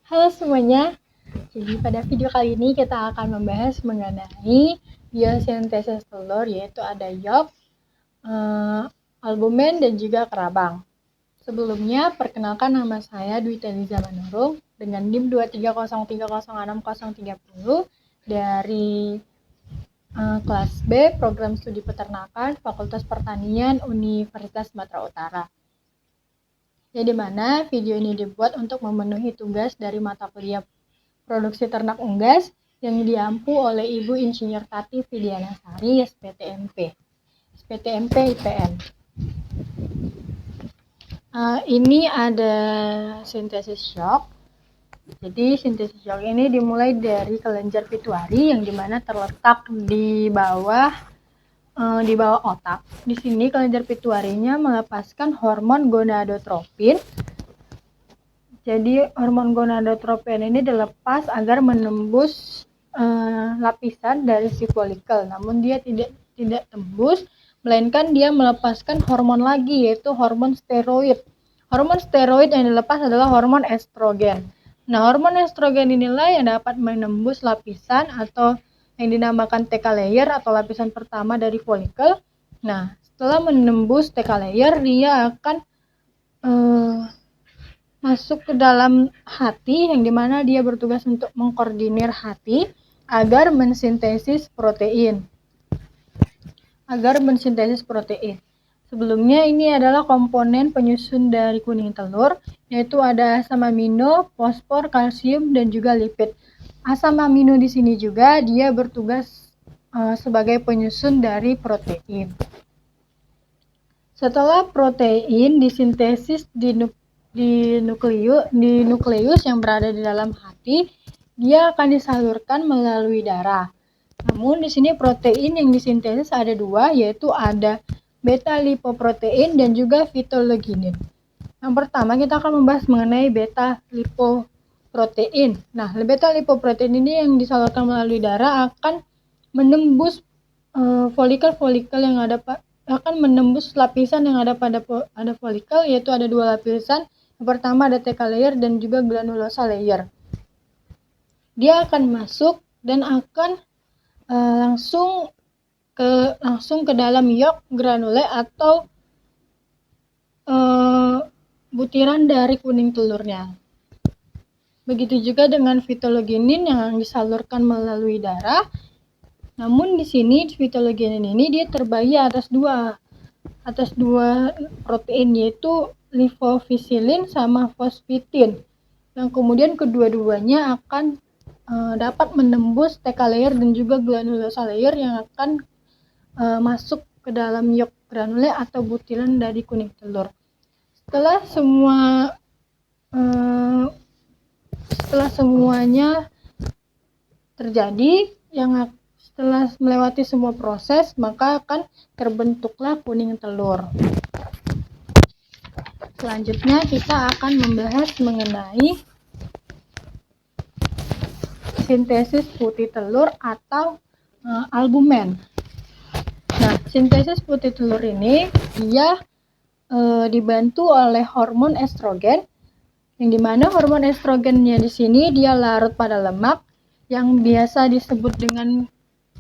Halo semuanya, jadi pada video kali ini kita akan membahas mengenai biosintesis telur, yaitu ada yolk, albumen, dan juga kerabang. Sebelumnya, perkenalkan nama saya Dwi Teliza Manurung dengan NIM 230306030 dari kelas B, Program Studi Peternakan, Fakultas Pertanian, Universitas Sumatera Utara. Di mana video ini dibuat untuk memenuhi tugas dari mata kuliah Produksi Ternak Unggas yang diampu oleh Ibu Insinyur Tati Widianasari, SPTMP IPN. Ini ada sintesis yolk. Jadi sintesis yolk ini dimulai dari kelenjar pituari yang dimana terletak di bawah otak. Di sini kelenjar pituarinya melepaskan hormon gonadotropin. Jadi hormon gonadotropin ini dilepas agar menembus lapisan dari si folikel. Namun dia tidak tembus, melainkan dia melepaskan hormon lagi, yaitu hormon steroid. Hormon steroid yang dilepas adalah hormon estrogen. Nah, hormon estrogen inilah yang dapat menembus lapisan atau yang dinamakan TK layer atau lapisan pertama dari folikel. Nah, setelah menembus TK layer, dia akan masuk ke dalam hati, yang dimana dia bertugas untuk mengkoordinir hati agar mensintesis protein. Sebelumnya ini adalah komponen penyusun dari kuning telur, yaitu ada asam amino, fosfor, kalsium, dan juga lipid. Asam amino di sini juga dia bertugas sebagai penyusun dari protein. Setelah protein disintesis di nukleus yang berada di dalam hati, dia akan disalurkan melalui darah. Namun di sini protein yang disintesis ada dua, yaitu ada beta lipoprotein dan juga phytologinin. Yang pertama kita akan membahas mengenai beta lipoprotein. Nah, beta lipoprotein ini yang disalurkan melalui darah akan menembus folikel-folikel yang akan menembus lapisan yang ada pada folikel, yaitu ada dua lapisan. Yang pertama ada TK layer dan juga granulosa layer. Dia akan masuk dan akan langsung ke dalam yolk granule atau butiran dari kuning telurnya. Begitu juga dengan phytologinin yang disalurkan melalui darah. Namun di sini phytologinin ini dia terbagi atas dua protein, yaitu lipofisilin sama fosfitin, yang kemudian kedua-duanya akan dapat menembus TK layer dan juga granulosa layer yang akan masuk ke dalam yolk granule atau butiran dari kuning telur. Setelah semuanya terjadi, setelah melewati semua proses, maka akan terbentuklah kuning telur. Selanjutnya kita akan membahas mengenai sintesis putih telur atau albumen. Nah, sintesis putih telur ini dia dibantu oleh hormon estrogen, yang dimana hormon estrogennya di sini dia larut pada lemak yang biasa disebut dengan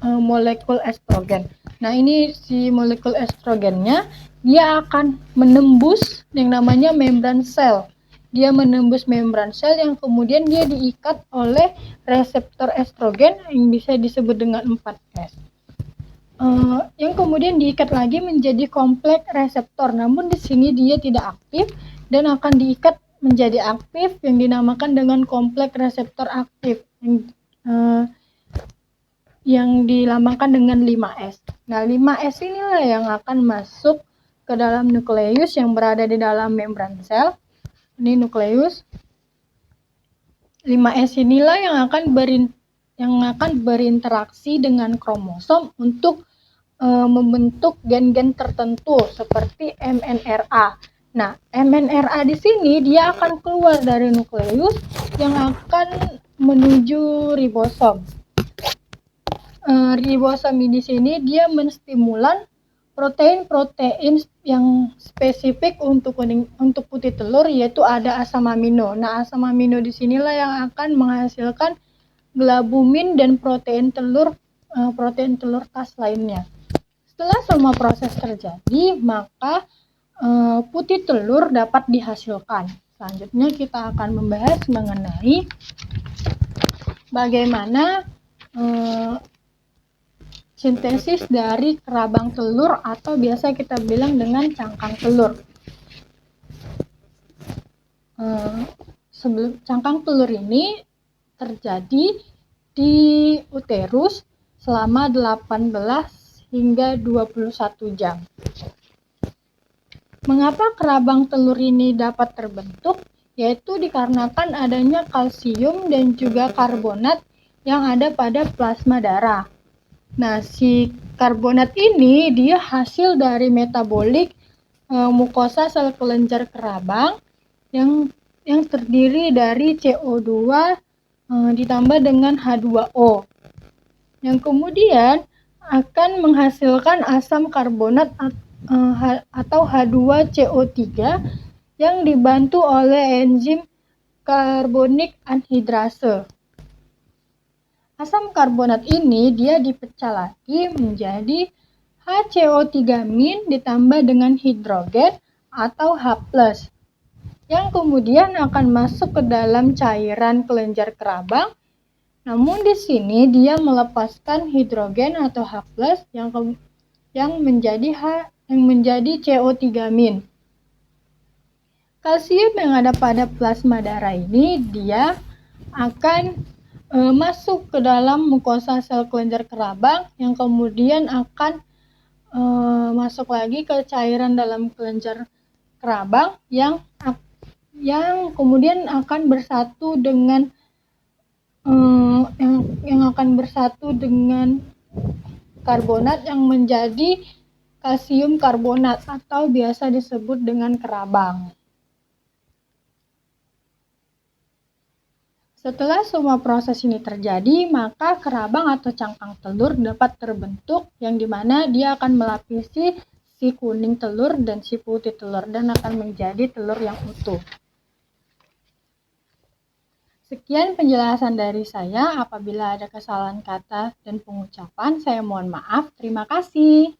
molekul estrogen. Nah, ini si molekul estrogennya dia akan menembus yang namanya membran sel. Dia menembus membran sel yang kemudian dia diikat oleh reseptor estrogen yang bisa disebut dengan 4S. Yang kemudian diikat lagi menjadi kompleks reseptor. Namun di sini dia tidak aktif dan akan diikat menjadi aktif yang dinamakan dengan kompleks reseptor aktif yang dilambangkan dengan 5S. Nah, 5S inilah yang akan masuk ke dalam nukleus yang berada di dalam membran sel. Ini nukleus. 5S inilah yang akan berinteraksi dengan kromosom untuk membentuk gen-gen tertentu seperti mNRA. Nah, mNRA di sini dia akan keluar dari nukleus yang akan menuju ribosom. Ribosom di sini dia menstimulan protein-protein yang spesifik untuk putih telur, yaitu ada asam amino. Nah, asam amino di sinilah yang akan menghasilkan glubumin dan protein telur khas lainnya. Setelah semua proses terjadi, maka putih telur dapat dihasilkan. Selanjutnya kita akan membahas mengenai bagaimana sintesis dari kerabang telur atau biasa kita bilang dengan cangkang telur. Cangkang telur ini terjadi di uterus selama 18 hingga 21 jam. Mengapa kerabang telur ini dapat terbentuk? Yaitu dikarenakan adanya kalsium dan juga karbonat yang ada pada plasma darah. Nah, si karbonat ini dia hasil dari metabolik mukosa sel kelenjar kerabang yang terdiri dari CO2 ditambah dengan H2O, yang kemudian akan menghasilkan asam karbonat atau H2CO3 yang dibantu oleh enzim karbonik anhidrase. Asam karbonat ini dia dipecah lagi menjadi HCO3- ditambah dengan hidrogen atau H+, yang kemudian akan masuk ke dalam cairan kelenjar kerabang. Namun di sini dia melepaskan hidrogen atau H+ yang menjadi CO3-. Kalsium yang ada pada plasma darah ini dia akan masuk ke dalam mukosa sel kelenjar kerabang yang kemudian akan masuk lagi ke cairan dalam kelenjar kerabang yang kemudian akan bersatu dengan karbonat yang menjadi kalsium karbonat atau biasa disebut dengan kerabang. Setelah semua proses ini terjadi, maka kerabang atau cangkang telur dapat terbentuk, yang dimana dia akan melapisi si kuning telur dan si putih telur dan akan menjadi telur yang utuh. Sekian penjelasan dari saya. Apabila ada kesalahan kata dan pengucapan, saya mohon maaf. Terima kasih.